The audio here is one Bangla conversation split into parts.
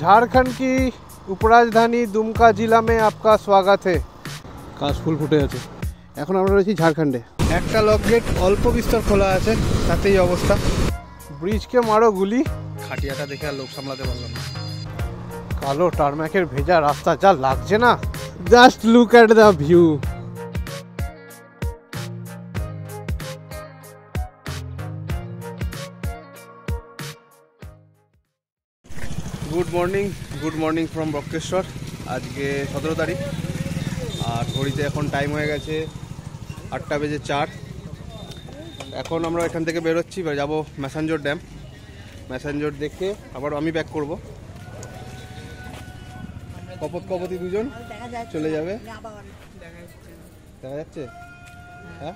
झारखंड की उपराजधानी दुमका जिला में आपका स्वागत है। কাশফুল ফুটে আছে। এখন আমরা রয়েছি ঝাড়খণ্ডে। একটা লক গেট অল্প বিস্তর খোলা আছে, তাতেই অবস্থা। ব্রিজকে মারো গুলি। খাটিয়াটা দেখে আর লোক সামলাতে পারলাম না। কালো টারম্যাকের ভেজা রাস্তা যা লাগছে না, just look at the view. Good morning from Bakreshwar. আজকে 17 তারিখ আর ঘড়িতে এখন টাইম হয়ে গেছে 8টা বেজে 4। এখন আমরা এখান থেকে বেরোচ্ছি, যাবো ম্যাসাঞ্জোর ড্যাম। ম্যাসাঞ্জোর দেখে আবার আমি ব্যাক করব। কপতি দুজন চলে যাবে, দেখা যাচ্ছে। হ্যাঁ,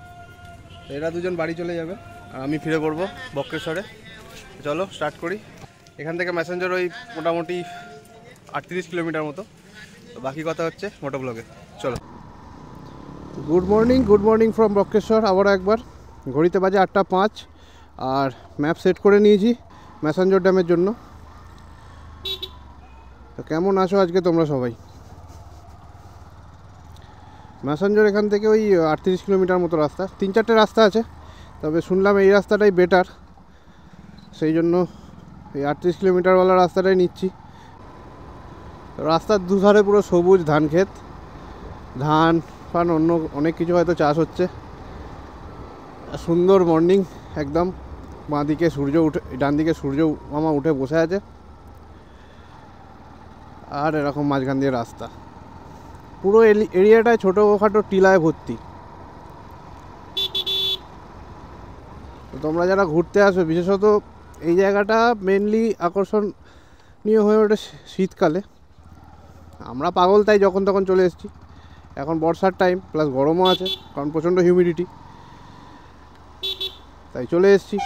এরা দুজন বাড়ি চলে যাবে আর আমি ফিরে পড়বো বক্রেশ্বরে। চলো স্টার্ট করি। এখান থেকে ম্যাসাঞ্জোর ওই মোটামুটি 38 কিলোমিটার মতো। বাকি কথা হচ্ছে মোটো ব্লগে। চলো। Good morning from Bakreshwar. আবারও একবার ঘড়িতে বাজে 8টা 5 আর ম্যাপ সেট করে নিয়েছি ম্যাসাঞ্জোর ড্যামের জন্য। তো কেমন আছো আজকে তোমরা সবাই? ম্যাসাঞ্জোর এখান থেকে ওই 38 কিলোমিটার মতো রাস্তা, 3-4টে রাস্তা আছে, তবে শুনলাম এই রাস্তাটাই বেটার, সেই জন্য এই 38 কিলোমিটারওয়ালা রাস্তাটাই নিচ্ছি। রাস্তার দুধারে পুরো সবুজ ধান ক্ষেত, ধান ফান অন্য অনেক কিছু হয়তো চাষ হচ্ছে। সুন্দর মর্নিং একদম। বাঁ দিকে সূর্য উঠে, ডান দিকে সূর্য মামা উঠে বসে আছে আর এরকম মাঝখান দিয়ে রাস্তা। পুরো এরিয়াটায় ছোটোখাটো টিলায় ভর্তি। তো তোমরা যারা ঘুরতে আসবে, বিশেষত এই জায়গাটা মেনলি আকর্ষণীয় হয়ে ওঠে শীতকালে। আমরা পাগল তাই যখন তখন চলে এসেছি। এখন বর্ষার টাইম, প্লাস গরমও আছে কারণ প্রচণ্ড হিউমিডিটি, তাই চলে এসেছি।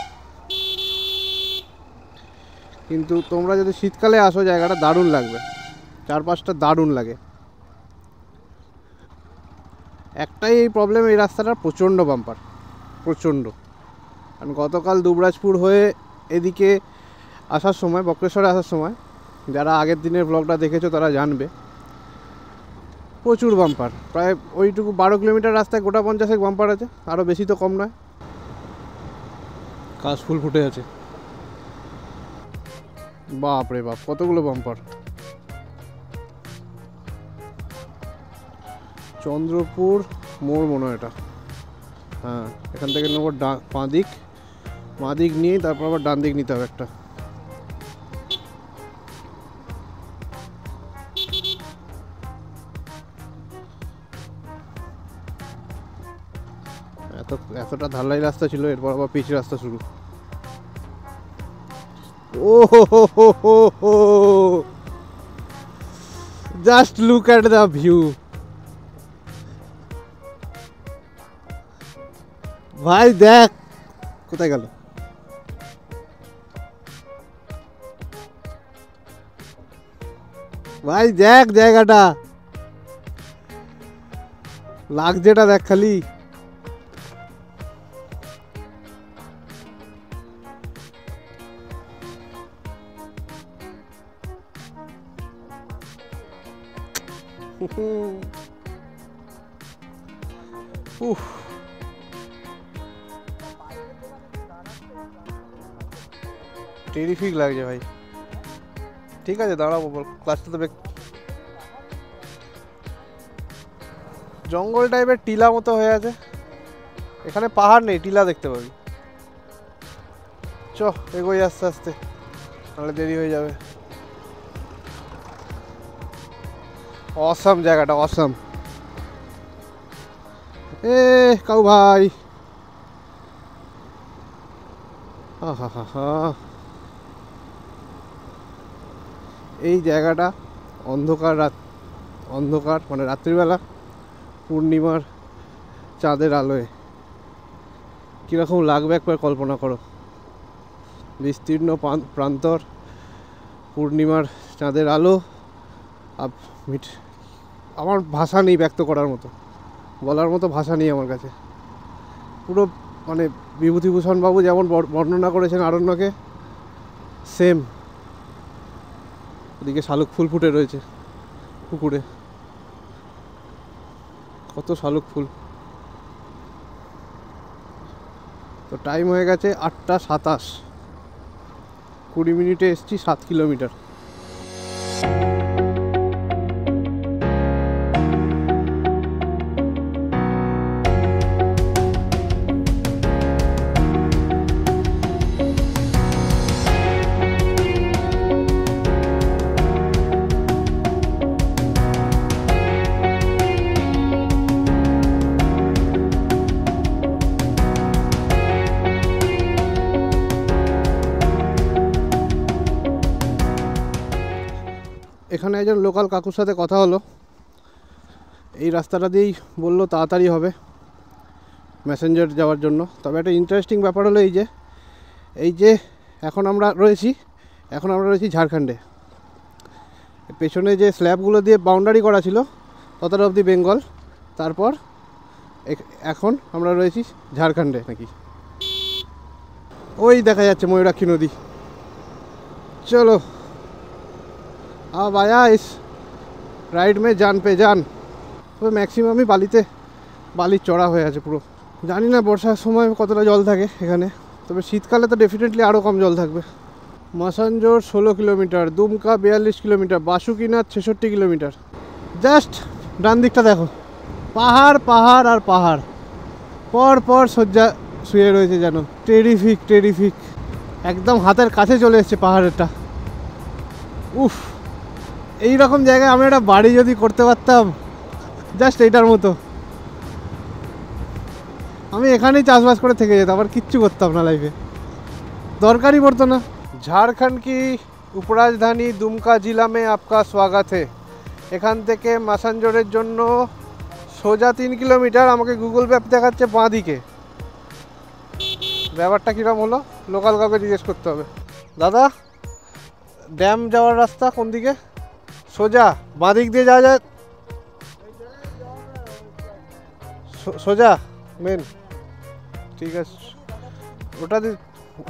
কিন্তু তোমরা যদি শীতকালে আসো, জায়গাটা দারুণ লাগবে, চারপাশটা দারুণ লাগে। একটাই এই প্রবলেম, এই রাস্তাটা প্রচণ্ড বাম্পার, প্রচণ্ড। কারণ গতকাল দুবরাজপুর হয়ে এদিকে আসার সময়, বক্রেশ্বরে আসার সময়, যারা আগের দিনের ব্লগটা দেখেছো তারা জানবে, প্রচুর বাম্পার। প্রায় ওইটুকু 12 কিলোমিটার রাস্তায় গোটা 50 বাম্পার আছে, আরও বেশি তো কম নয়। কাশফুল ফুটে আছে, বাপ রে বাপ কতগুলো বাম্পার। চন্দ্রপুর মোড় মনে হয় এটা। হ্যাঁ, এখান থেকে নেবো বাঁ দিক নিয়ে তারপর আবার ডান দিক নিতে হবে একটা। এতটা ঢালাই রাস্তা ছিল, এরপর আবার পিচ রাস্তা শুরু। ও হো, just look at the view. ভাই দেখ কোথায় গেল। ভাই দেখ জায়গাটা, লাগছেটা দেখ খালি। উফ, টেরিফিক লাগছে ভাই। ঠিক আছে দাঁড়াবো, ক্লাসটা তো জঙ্গল টাইপের টিলা মতো হয়ে আছে। এখানে পাহাড় নেই, টিলা দেখতে পাবি। চ এগোই আস্তে আস্তে, তাহলে দেরি হয়ে যাবে। অসাম জায়গাটা, অসাম। এ কাউ ভাই, এই জায়গাটা অন্ধকার মানে রাত্রিবেলা পূর্ণিমার চাঁদের আলোয় কীরকম লাগবে একবার কল্পনা করো। বিস্তীর্ণ প্রান্তর, পূর্ণিমার চাঁদের আলো। আমার ভাষা নেই ব্যক্ত করার মতো, বলার মতো ভাষা নেই আমার কাছে। পুরো মানে বিভূতিভূষণ বাবু যেমন বর্ণনা করেছেন আরণ্যকে, সেম ওদিকে শালুক ফুল ফুটে রয়েছে পুকুরে, কত শালুক ফুল। তো টাইম হয়ে গেছে 8:27, 20 মিনিটে এসছি 7 কিলোমিটার। এখানে একজন লোকাল কাকুর সাথে কথা হলো, এই রাস্তাটা দিয়েই বললো তাড়াতাড়ি হবে ম্যাসেঞ্জার যাওয়ার জন্য। তবে একটা ইন্টারেস্টিং ব্যাপার হলো এই যে এখন আমরা রয়েছি ঝাড়খণ্ডে। পেছনে যে স্ল্যাবগুলো দিয়ে বাউন্ডারি করা ছিল ততটা অবধি বেঙ্গল, তারপর এখন আমরা রয়েছি ঝাড়খণ্ডে নাকি। ওই দেখা যাচ্ছে ময়ূরাক্ষী নদী। চলো अब आया इस राइड में जान पे जान। তবে ম্যাক্সিমামই বালির চড়া হয়ে আছে পুরো। জানি না বর্ষার সময় কতটা জল থাকে এখানে, তবে শীতকালে তো ডেফিনেটলি আরও কম জল থাকবে। Massanjore 16 kilometre, Dumka 42 kilometre, Basukinath 66 kilometre. Just ডান দিকটা দেখো, পাহাড় পাহাড় আর পাহাড়, পর পর শয্যা শুয়ে রয়েছে যেন। টেরিফিক, একদম হাতের কাছে চলে এসছে পাহাড়েরটা। উফ, এই রকম জায়গায় আমি একটা বাড়ি যদি করতে পারতাম, জাস্ট এইটার মতো, আমি এখানেই চাষবাস করে থেকে যেতাম, আবার কিচ্ছু করতাম না লাইফে, দরকারই পড়তো না। ঝাড়খণ্ড কি উপরাজধানী দুমকা জেলা মে আপকা স্বাগত হে। এখান থেকে মাসানজোরের জন্য সোজা 3 কিলোমিটার, আমাকে গুগল ম্যাপ দেখাচ্ছে বাঁ দিকে। ব্যাপারটা কীরকম হলো লোকাল কাউকে জিজ্ঞেস করতে হবে। দাদা, ড্যাম যাওয়ার রাস্তা কোন দিকে? সোজা বাঁ দিক দিয়ে যাওয়া যায়? সোজা মেন, ঠিক আছে। ওটা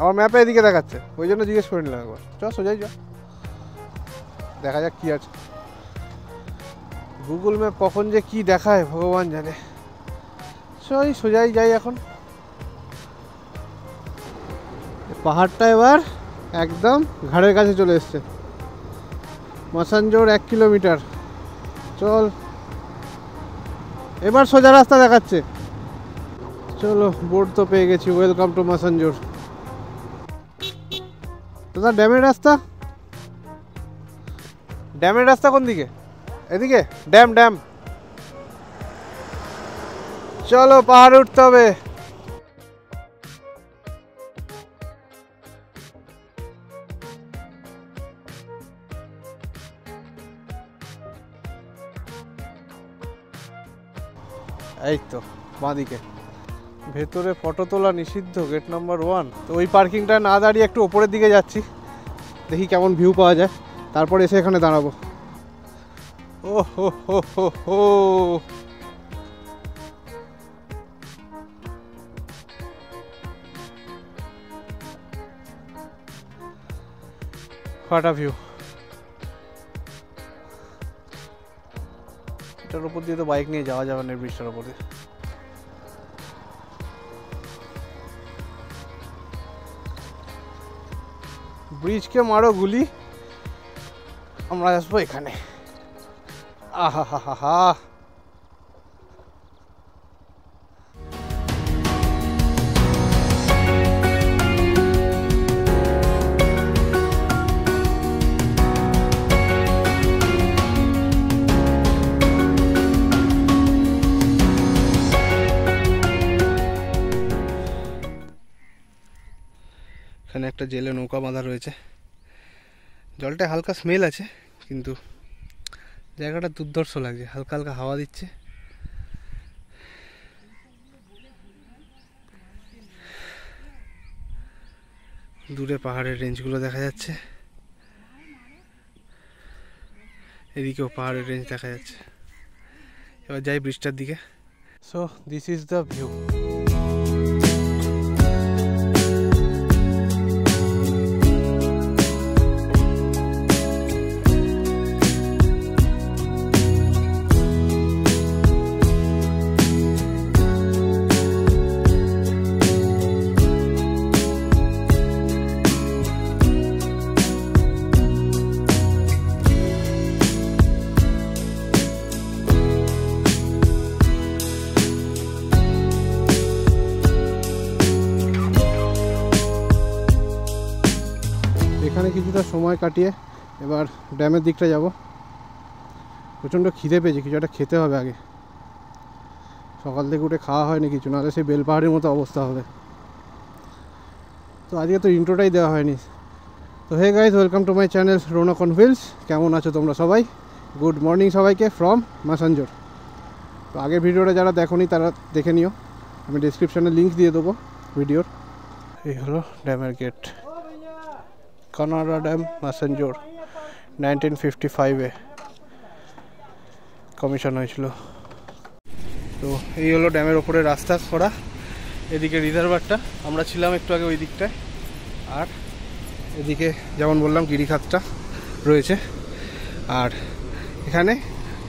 আমার ম্যাপে এদিকে দেখাচ্ছে, ওই জন্য জিজ্ঞেস করে নিলাম একবার। সোজাই যা, দেখা যাক কী আছে। গুগল ম্যাপ কখন যে কি দেখায় ভগবান জানে। সোজাই যাই এখন। পাহাড়টা এবার একদম ঘাড়ের কাছে চলে এসছে। মাসানজোর 1 কিলোমিটার, চল এবার সোজা রাস্তা দেখাচ্ছে। চলো, বোর্ড তো পেয়ে গেছি, ওয়েলকাম টু মাসানজোর। দাদা, ড্যামের রাস্তা কোন দিকে? এদিকে ড্যাম। চলো, পাহাড়ে উঠতে হবে। এই তো বাঁদিকে। ভেতরে ফটো তোলা নিষিদ্ধ, গেট নাম্বার 1। তো ওই পার্কিংটা না দাঁড়িয়ে একটু ওপরের দিকে যাচ্ছি, দেখি কেমন ভিউ পাওয়া যায়, তারপর এসে এখানে দাঁড়াবো। ও হো, ফাটা ভিউ। এটার উপর দিয়ে তো বাইক নিয়ে যাওয়া যাবে না, ব্রিজটার উপর দিয়ে। ব্রিজকে মারো গুলি, আমরা আসবো এখানে। আহা হা হা হা। এখানে একটা জেলে নৌকা বাঁধা রয়েছে, জলটা হালকা স্মেল আছে, কিন্তু জায়গাটা দুর্ধর্ষ লাগছে, হালকা হালকা হাওয়া দিচ্ছে। দূরে পাহাড়ের রেঞ্জগুলো দেখা যাচ্ছে, এদিকেও পাহাড়ের রেঞ্জ দেখা যাচ্ছে। এবার যাই ব্রিজটার দিকে। So this is the view. এখানে কিছুটা সময় কাটিয়ে এবার ড্যামের দিকটা যাব। প্রচণ্ড খিদে পেয়েছে, কিছু একটা খেতে হবে আগে। সকাল থেকে উঠে খাওয়া হয়নি কিছু, নাহলে সেই বেলপাহাড়ির মতো অবস্থা হবে। তো আজকে তো ইন্ট্রোটাই দেওয়া হয়নি। তো hey guys, welcome to my channel Raunak on Wheels. কেমন আছো তোমরা সবাই? গুড মর্নিং সবাইকে ফ্রম ম্যাসাঞ্জোর। তো আগের ভিডিওটা যারা দেখোনি তারা দেখে নিও, আমি ডিসক্রিপশানে লিঙ্ক দিয়ে দেবো ভিডিওর। এই হলো ড্যামের গেট, কানাড়া ড্যাম ম্যাসাঞ্জোর। 1955-এ কমিশন হয়েছিল। তো এই হলো ড্যামের ওপরে রাস্তা করা, এদিকে রিজার্ভারটা, আমরা ছিলাম একটু আগে ওই দিকটায়। আর এদিকে যেমন বললাম গিরিখাতটা রয়েছে। আর এখানে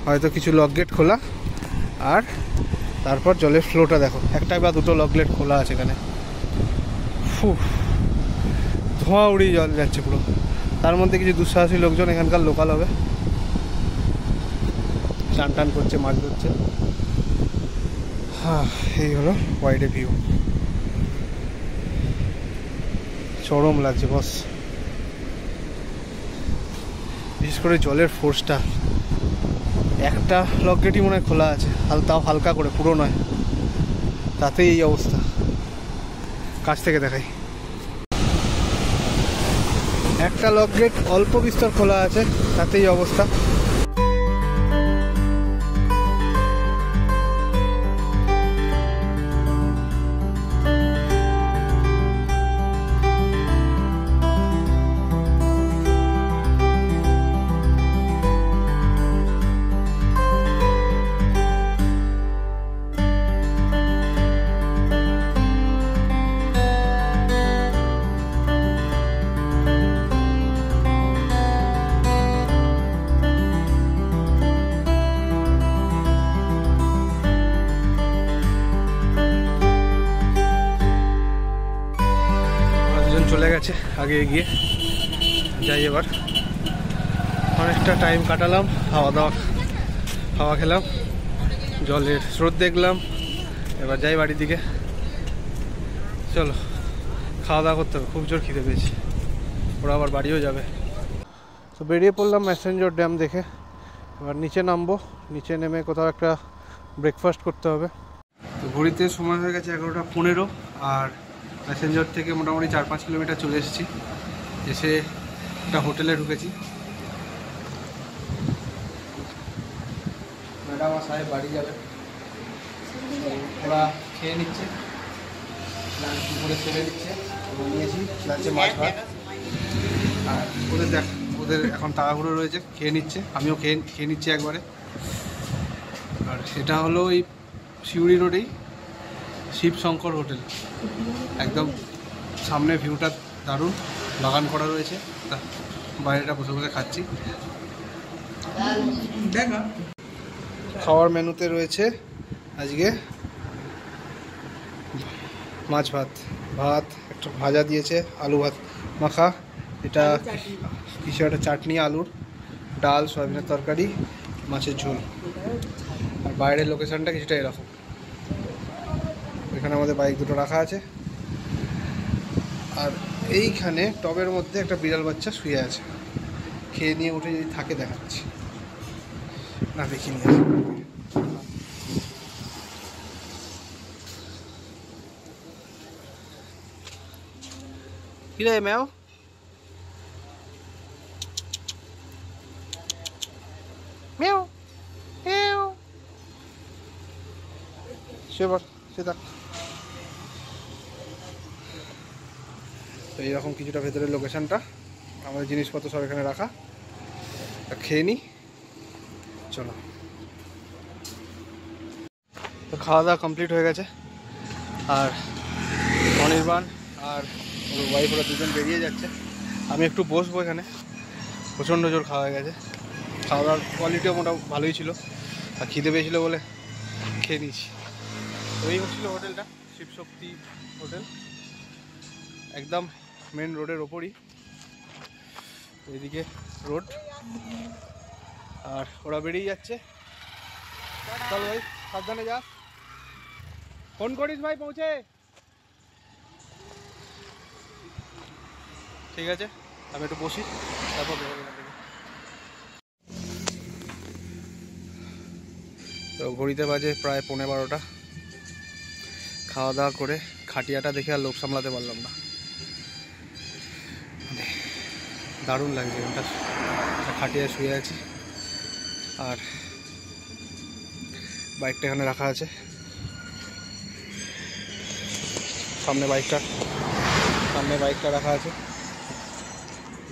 হয়তো কিছু লক গেট খোলা, আর তারপর জলের ফ্লোটা দেখো, একটা বা দুটো লক গেট খোলা আছে এখানে। ধোঁয়া উড়িয়ে জল যাচ্ছে পুরো। তার মধ্যে কিছু দুঃসাহসী লোকজন এখানকার লোকাল হবে, টান টান করছে, মাছ ধরছে। হ্যাঁ, এই হলো ওয়াইডে ভিউ। চরম লাগছে বস, বিশেষ করে জলের ফোর্সটা। একটা লক গেটই মনে হয় খোলা আছে, তাও হালকা করে, পুরো নয়, তাতে এই অবস্থা। কাছ থেকে দেখাই, একটা লক গেট অল্প বিস্তর খোলা আছে, তাতেই অবস্থা। চলে গেছে আগে এগিয়ে যাই। এবার অনেকটা টাইম কাটালাম, হাওয়া খেলাম, জলের স্রোত দেখলাম। এবার যাই বাড়ির দিকে। চলো খাওয়া দাওয়া করতে হবে, খুব জোর খিদে পেয়েছি। ওরা আবার বাড়িও যাবে। তো বেরিয়ে পড়লাম ম্যাসেঞ্জর ড্যাম দেখে। এবার নিচে নামবো, নিচে নেমে কোথাও একটা ব্রেকফাস্ট করতে হবে। তো ঘড়িতে সময় হয়ে গেছে 11:15, আর ম্যাসেঞ্জর থেকে মোটামুটি 4-5 কিলোমিটার চলে এসেছি। এসে একটা হোটেলে ঢুকেছি। ম্যাডাম আর সাহেব বাড়ি যাবে, ওরা খেয়ে নিচ্ছে, লাঞ্চ করে ছেড়ে দিচ্ছে। নিয়েছি লাঞ্চে মাছ ভাত। আর ওদের এখন তাড়াহুড়ো রয়েছে, খেয়ে নিচ্ছে, আমিও খেয়ে নিচ্ছি একবারে। আর সেটা হলো এই শিউড়ি রোডেই শিবশঙ্কর হোটেল। একদম সামনে ভিউটা দারুণ, বাগান করা রয়েছে, বাইরেটা বসে বসে খাচ্ছি। খাওয়ার মেনুতে রয়েছে আজকে মাছ ভাত, একটা ভাজা দিয়েছে, আলু ভাত মাখা, এটা কিছু একটা চাটনি, আলুর ডাল, সয়াবিনের তরকারি, মাছের ঝোল। আর বাইরের লোকেশনটা কিছুটা এরকম। এখানে আমাদের বাইক দুটো রাখা আছে, আর এইখানে টবের মধ্যে একটা বিড়াল বাচ্চা শুয়ে আছে। খেয়ে নিয়ে উঠে যদি থাকে দেখাচ্ছি, না দেখিনি। কি রে ম্যাও? ম্যাও ম্যাও, সে থাক। তো এইরকম কিছুটা ভেতরের লোকেশনটা, আমাদের জিনিসপত্র সব এখানে রাখা। খেয়ে নিই, চলো। তো খাওয়া দাওয়া কমপ্লিট হয়ে গেছে, আর অনির্বাণ আর ওর ওয়াইফ ওরা দুজন বেরিয়ে যাচ্ছে। আমি একটু বসবো এখানে, প্রচণ্ড জোর খাওয়া হয়ে গেছে। খাওয়া দাওয়ার কোয়ালিটিও মোটামুটি ভালোই ছিল, আর খিদে পেয়েছিল বলে খেয়ে নিয়েছি। তো এই হচ্ছিল হোটেলটা, শিবশক্তি হোটেল, একদম মেন রোডের ওপরই। এইদিকে রোড, আর ওরা বেরিয়ে যাচ্ছে। চল ভাই, সাবধানে যাস, ফোন করিস ভাই পৌঁছে। ঠিক আছে, আমি একটু বসি, তারপর বেরোবো এখান থেকে। তো ঘড়িতে বাজে প্রায় 11:15। খাওয়া দাওয়া করে খাটিয়াটা দেখে আর লোভ সামলাতে পারলাম না, দারুণ লাগছে এখানটা। খাটিয়ায় শুয়ে আছি আর বাইকটা এখানে রাখা আছে, সামনে বাইকটা রাখা আছে,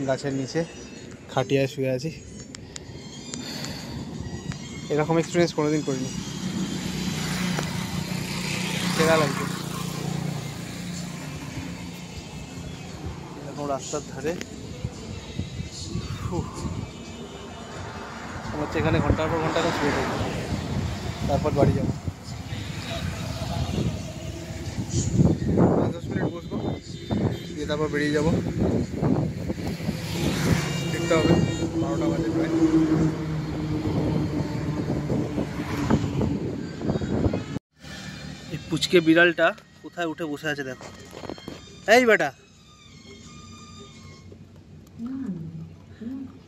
গাছের নিচে খাটিয়ায় শুয়ে আছি। এরকম এক্সপিরিয়েন্স কোনোদিন করিনি, সেরা লাগছে। এরকম রাস্তার ধারে আমার হচ্ছে এখানে ঘন্টার পর ঘন্টা শুয়ে থাকবো, তারপর বাড়ি যাবো। 5-10 মিনিট বসবো, দিয়ে তারপর বেরিয়ে যাবো। ফিরতে হবে, 12টা বাজে প্রায়। এই পুচকে বিড়ালটা কোথায় উঠে বসে আছে দেখো। এই বেটা,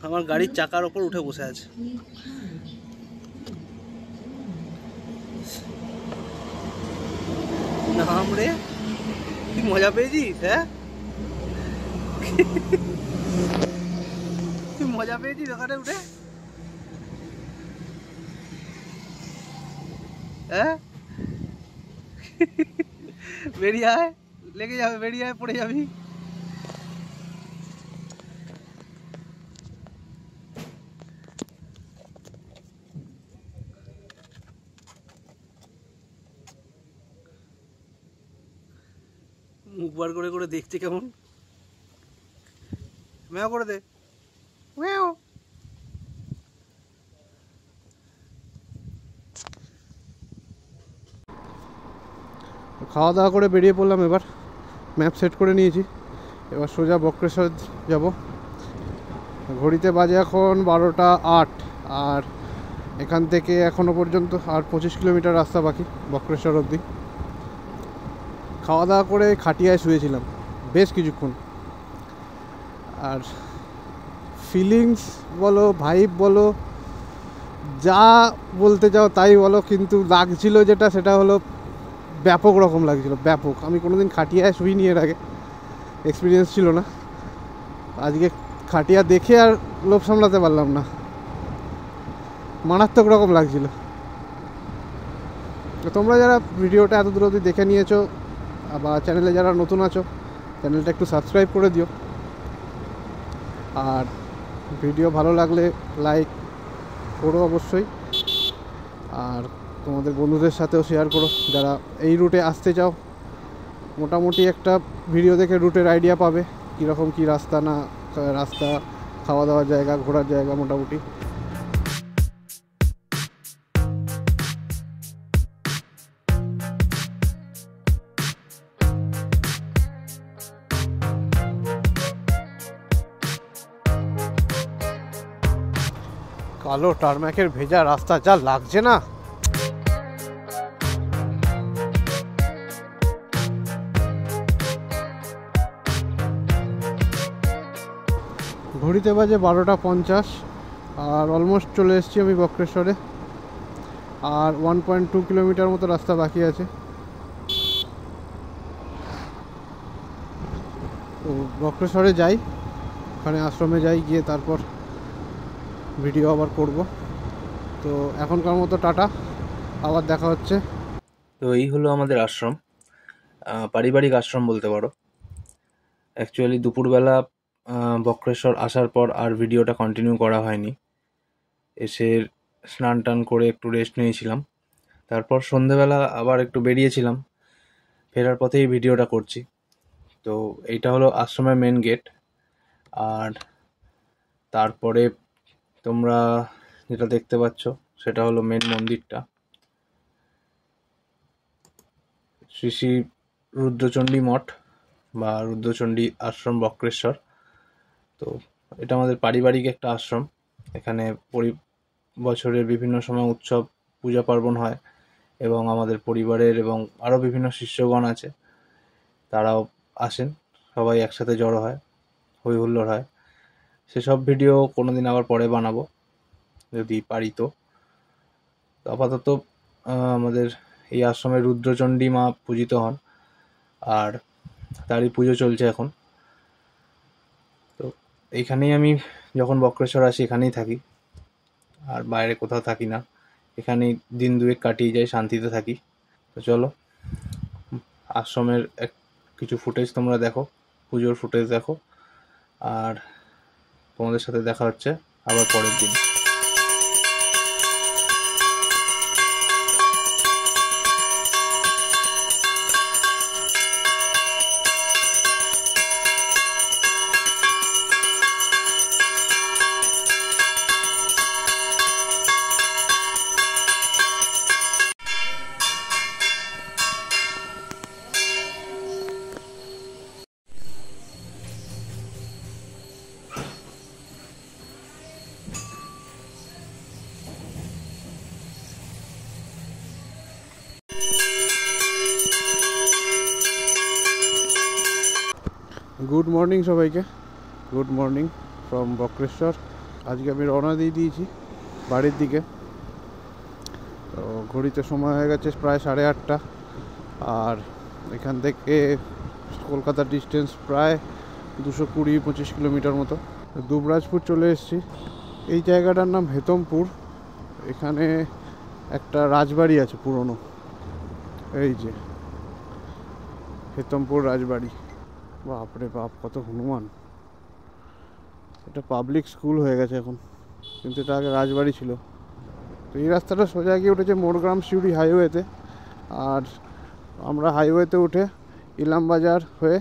আমার গাড়ির চাকার ওপর উঠে বসে আছে। নাম রে, তুই মজা পেয়েছিস? হ্যাঁ, তুই মজা পেয়েছিস ওখানে উঠে? হ্যাঁ, বেরিয়ে আয়, লেগে যাবে, বেরিয়ে আয়, পড়ে যাবি। মুখ বার করে করে দেখছে কেমন, ম্যাও করে দে, ম্যাও। খাওয়া দাওয়া করে বেরিয়ে পড়লাম, এবার ম্যাপ সেট করে নিয়েছি, এবার সোজা বক্রেশ্বর যাব। ঘড়িতে বাজে এখন 12:08, আর এখান থেকে এখনও পর্যন্ত আর 25 কিলোমিটার রাস্তা বাকি বক্রেশ্বর অবধি। খাওয়া দাওয়া করে খাটিয়ায় শুয়েছিলাম বেশ কিছুক্ষণ, আর ফিলিংস বলো, ভাইব বলো, যা বলতে চাও তাই বলো, কিন্তু লাগছিল যেটা, সেটা হলো ব্যাপক রকম লাগছিল, ব্যাপক। আমি কোনোদিন খাটিয়ায় শুইনি এর আগে, এক্সপিরিয়েন্স ছিল না। আজকে খাটিয়া দেখে আর লোভ সামলাতে পারলাম না, মারাত্মক রকম লাগছিল। তো তোমরা যারা ভিডিওটা এত দূর অবধি দেখে নিয়েছো বা চ্যানেলে যারা নতুন আছো, চ্যানেলটা একটু সাবস্ক্রাইব করে দিও, আর ভিডিও ভালো লাগলে লাইক করো অবশ্যই, আর তোমাদের বন্ধুদের সাথেও শেয়ার করো যারা এই রুটে আসতে চাও। মোটামুটি একটা ভিডিও দেখে রুটের আইডিয়া পাবে, কীরকম কী রাস্তা, না রাস্তা, খাওয়া দাওয়ার জায়গা, ঘোরার জায়গা মোটামুটি। কালো টারম্যাকের ভেজা রাস্তা যা লাগছে না, ঘড়িতে বাজে 12:50, আর অলমোস্ট চলে এসেছি আমি বক্রেশ্বরে। আর 1.2 কিলোমিটার মতো রাস্তা বাকি আছে। তো বক্রেশ্বরে যাই, ওখানে আশ্রমে যাই, গিয়ে তারপর ভিডিও আবার করব। তো এখনকার মতো টাটা, আবার দেখা হচ্ছে। তো এই হলো আমাদের আশ্রম, পারিবারিক আশ্রম বলতে পারো। অ্যাকচুয়ালি দুপুরবেলা বক্রেশ্বর আসার পর আর ভিডিওটা কন্টিনিউ করা হয়নি। এসে স্নান টান করে একটু রেস্ট নিয়েছিলাম, তারপর সন্ধেবেলা আবার একটু বেরিয়েছিলাম, ফেরার পথেই ভিডিওটা করছি। তো এইটা হলো আশ্রমের মেন গেট, আর তারপরে তোমরা যেটা দেখতে পাচ্ছ সেটা হলো মেন মন্দিরটা, শ্রী শ্রী রুদ্রচণ্ডী মঠ বা রুদ্রচণ্ডী আশ্রম বক্রেশ্বর। তো এটা আমাদের পারিবারিক একটা আশ্রম। এখানে বছরের বিভিন্ন সময় উৎসব, পূজা পার্বণ হয়, এবং আমাদের পরিবারের এবং আরও বিভিন্ন শিষ্যগণ আছে, তারাও আসেন, সবাই একসাথে জড়ো হয়, হই হুল্লোড় হয়। সেসব ভিডিও কোনো দিন আবার পরে বানাবো যদি পারি। তো আপাতত আমাদের এই আশ্রমে রুদ্রচণ্ডী মা পূজিত হন, আর তারই পুজো চলছে এখন। তো এইখানেই আমি যখন বক্রেশ্বর আসি এখানেই থাকি, আর বাইরে কোথাও থাকি না। এখানেই দিন দুয়েক কাটিয়ে যাই, শান্তিতে থাকি। তো চলো আশ্রমের কিছু ফুটেজ তোমরা দেখো, পুজোর ফুটেজ দেখো, আর তোমাদের সাথে দেখা হচ্ছে আবার পরের দিন। গুড মর্নিং সবাইকে, গুড মর্নিং ফ্রম বক্রেশ্বর। আজকে আমি রওনা দিয়ে দিয়েছি বাড়ির দিকে। তো ঘড়িতে সময় হয়ে গেছে প্রায় 8:30, আর এখান থেকে কলকাতার ডিস্টেন্স প্রায় 220-25 কিলোমিটার মতো। দুবরাজপুর চলে এসেছি। এই জায়গাটার নাম হেতমপুর। এখানে একটা রাজবাড়ি আছে পুরনো, এই যে হেতমপুর রাজবাড়ি। বাপরে বাপ, কত হনুমান! এটা পাবলিক স্কুল হয়ে গেছে এখন, কিন্তু এটা আগে রাজবাড়ি ছিল। তো এই রাস্তাটা সোজা গিয়ে উঠেছে মোড়গ্রাম সিউড়ি হাইওয়েতে, আর আমরা হাইওয়েতে উঠে ইলামবাজার হয়ে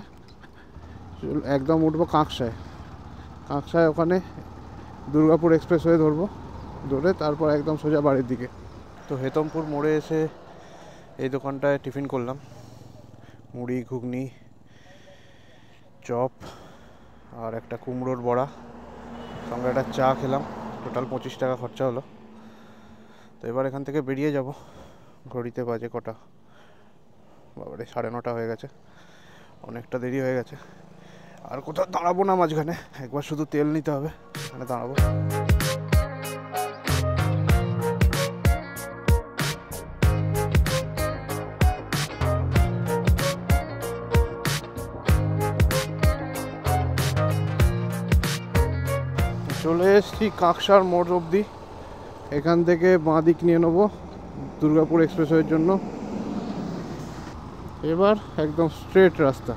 একদম উঠবো কাঁকসায়। ওখানে দুর্গাপুর এক্সপ্রেস হয়ে ধরে তারপর একদম সোজা বাড়ির দিকে। তো হেতমপুর মোড়ে এসে এই দোকানটায় টিফিন করলাম, মুড়ি, ঘুগনি, চপ আর একটা কুমড়োর বড়া, সঙ্গে একটা চা খেলাম। টোটাল 25 টাকা খরচা হলো। তো এবার এখান থেকে বেরিয়ে যাব। ঘড়িতে বাজে কটা, বাবারে 9:30 হয়ে গেছে, অনেকটা দেরি হয়ে গেছে। আর কোথাও দাঁড়াবো না মাঝখানে, একবার শুধু তেল নিতে হবে, এখানে দাঁড়াবো। চলে এসেছি কাঁকসার মোড় অবধি। এখান থেকে বাঁ দিক নিয়ে নেবো দুর্গাপুর এক্সপ্রেসওয়ের জন্য। এবার একদম স্ট্রেট রাস্তা।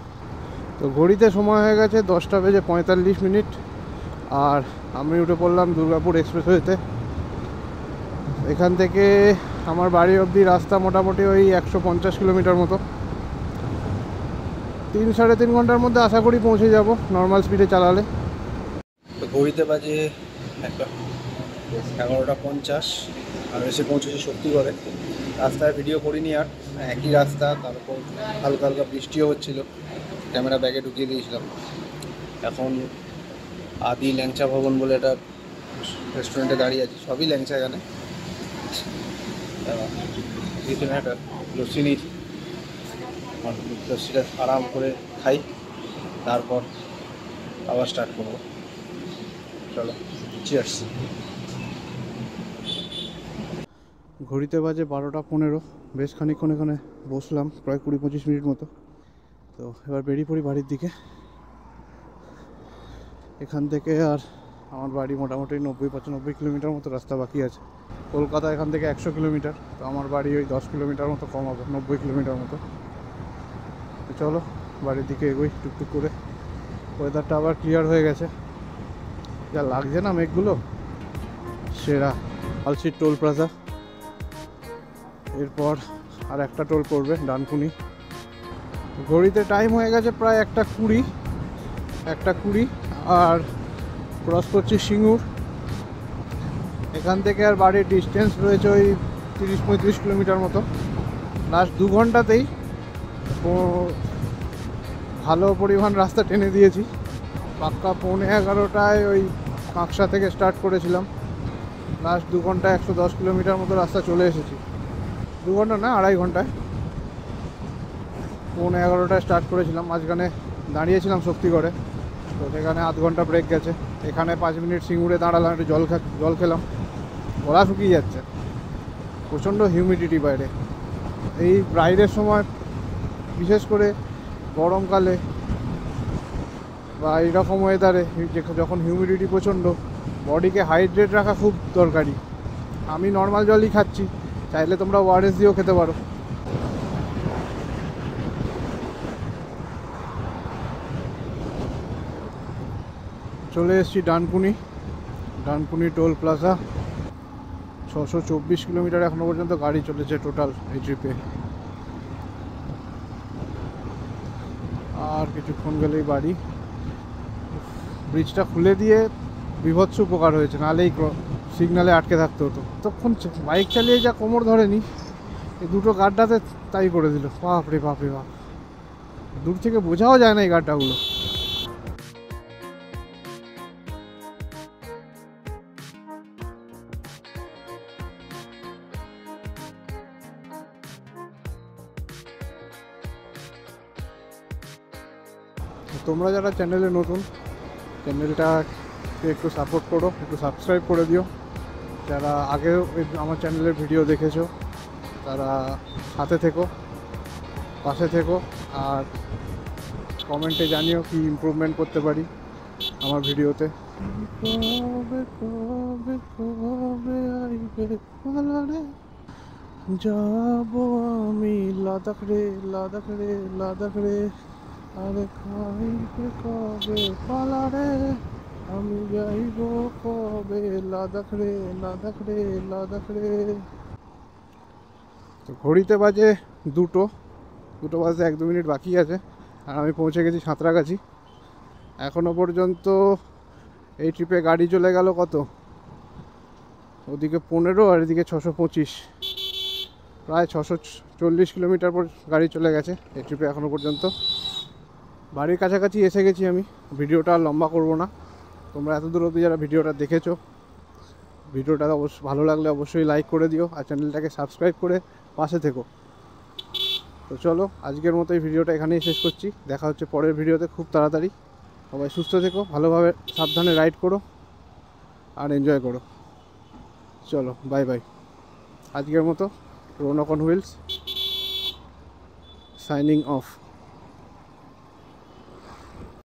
তো ঘড়িতে সময় হয়ে গেছে 10:45, আর আমি উঠে পড়লাম দুর্গাপুর এক্সপ্রেসওয়েতে। এখান থেকে আমার বাড়ি অবধি রাস্তা মোটামুটি ওই 150 কিলোমিটার মতো। 3-3.5 ঘন্টার মধ্যে আশা করি পৌঁছে যাব নর্মাল স্পিডে চালালে। তো ঘড়িতে বাজে 11:50, আর এসে পৌঁছেছি শক্তিগড়ে। রাস্তায় ভিডিও করিনি, আর একই রাস্তা, তারপর হালকা হালকা বৃষ্টিও হচ্ছিল, ক্যামেরা ব্যাগে ঢুকিয়ে দিয়েছিলাম। এখন আদি ল্যাংচা ভবন বলে একটা রেস্টুরেন্টে দাঁড়িয়ে আছি, সবই ল্যাংচা এখানে। এখানে একটা লস্যি নিয়েছি, লস্যিটা আরাম করে খাই, তারপর আবার স্টার্ট করবো। চলো, চিয়ার্স। ঘড়িতে বাজে 12:15। বেশ খানিকক্ষণ এখানে বসলাম, প্রায় 20-25 মিনিট মতো। তো এবার বেরিয়ে পড়ি বাড়ির দিকে। এখান থেকে আর আমার বাড়ি মোটামুটি 90-95 কিলোমিটার মতো রাস্তা বাকি আছে। কলকাতা এখান থেকে 100 কিলোমিটার, তো আমার বাড়ি ওই 10 কিলোমিটার মতো কম হবে, 90 কিলোমিটার মতো। তো চলো বাড়ির দিকে এগোই টুকটুক করে। ওয়েদারটা আবার ক্লিয়ার হয়ে গেছে, যা লাগছে না মেঘগুলো, সেরা। আলসির টোল প্লাজা, এরপর আর একটা টোল পড়বে ডানকুনি। ঘড়িতে টাইম হয়ে গেছে প্রায় 1:20, আর ক্রস করছি সিঙ্গুর। এখান থেকে আর বাড়ির ডিস্টেন্স রয়েছে ওই 30-35 কিলোমিটার মতো। লাস্ট 2 ঘন্টাতেই ভালো পরিমাণ রাস্তা টেনে দিয়েছি। পাক্কা 11:15টায় ওই কাঁকসা থেকে স্টার্ট করেছিলাম, লাস্ট 2 ঘন্টায় 110 কিলোমিটার মতো রাস্তা চলে এসেছি। 2 ঘন্টা না, 2.5 ঘন্টায়। 11:15টায় স্টার্ট করেছিলাম, মাঝখানে দাঁড়িয়েছিলাম শক্তিগড়ে, তো সেখানে আধ ঘন্টা ব্রেক গেছে। এখানে 5 মিনিট সিঙ্গুরে দাঁড়ালাম, একটু জল খেলাম, গলা শুকিয়ে যাচ্ছে, প্রচণ্ড হিউমিডিটি বাইরে। এই রাইডের সময় বিশেষ করে গরমকালে বা এইরকম ওয়েদারে যখন হিউমিডিটি প্রচণ্ড, বডিকে হাইড্রেট রাখা খুব দরকারি। আমি নর্মাল জলই খাচ্ছি, চাইলে তোমরা ওআরএস দিয়েও খেতে পারো। চলে এসেছি ডানকুনি টোল প্লাজা। 624 কিলোমিটার এখনো পর্যন্ত গাড়ি চলেছে টোটাল এই ট্রিপে। আর কিছুক্ষণ গেলেই বাড়ি। ব্রিজটা খুলে দিয়ে বিভৎস উপকার হয়েছে, নাহলে এই সিগনালে আটকে থাকতে হতো। তখন বাইক চালিয়ে যা কোমর ধরেনি, এই দুটো গাড্ডাতে তাই করে দিল। বাপরে বাপরে বাপ, দূর থেকে বোঝাও যায় না এই গাড্ডাগুলো। তোমরা যারা চ্যানেলে নতুন, চ্যানেলটাকে একটু সাপোর্ট করো, একটু সাবস্ক্রাইব করে দিও। যারা আগেও আমার চ্যানেলের ভিডিও দেখেছো তারা সাথে থেকো, পাশে থেকো, আর কমেন্টে জানিও কি ইমপ্রুভমেন্ট করতে পারি আমার ভিডিওতে। যাবো আমি লাদাখ রে, লাদাখ রে, লাদাখ রে, আরে খাইবে কবে পালা রে, আমি যাইব কবে লাদাখ রে, লাদাখ রে, লাদাখ রে। তো ঘড়িতে বাজে 2 বাজতে 1-2 মিনিট বাকি আছে, আর আমি পৌঁছে গেছি সাঁতরাগাছি। এখনও পর্যন্ত এই ট্রিপে গাড়ি চলে গেল কত, ওদিকে 15 আর এদিকে 625, প্রায় 640 কিলোমিটার পর গাড়ি চলে গেছে এই ট্রিপে এখনও পর্যন্ত। বাড়ির কাছাকাছি এসে গেছি আমি, ভিডিওটা আর লম্বা করব না। তোমরা এত দূর অবধি যারা ভিডিওটা দেখেছো, ভিডিওটা ভালো লাগলে অবশ্যই লাইক করে দিও, আর চ্যানেলটাকে সাবস্ক্রাইব করে পাশে থেকো। তো চলো, আজকের মতো এই ভিডিওটা এখানেই শেষ করছি। দেখা হচ্ছে পরের ভিডিওতে খুব তাড়াতাড়ি। সবাই সুস্থ থেকো, ভালোভাবে সাবধানে রাইড করো আর এনজয় করো। চলো, বাই বাই। আজকের মতো Raunak on Wheels signing of.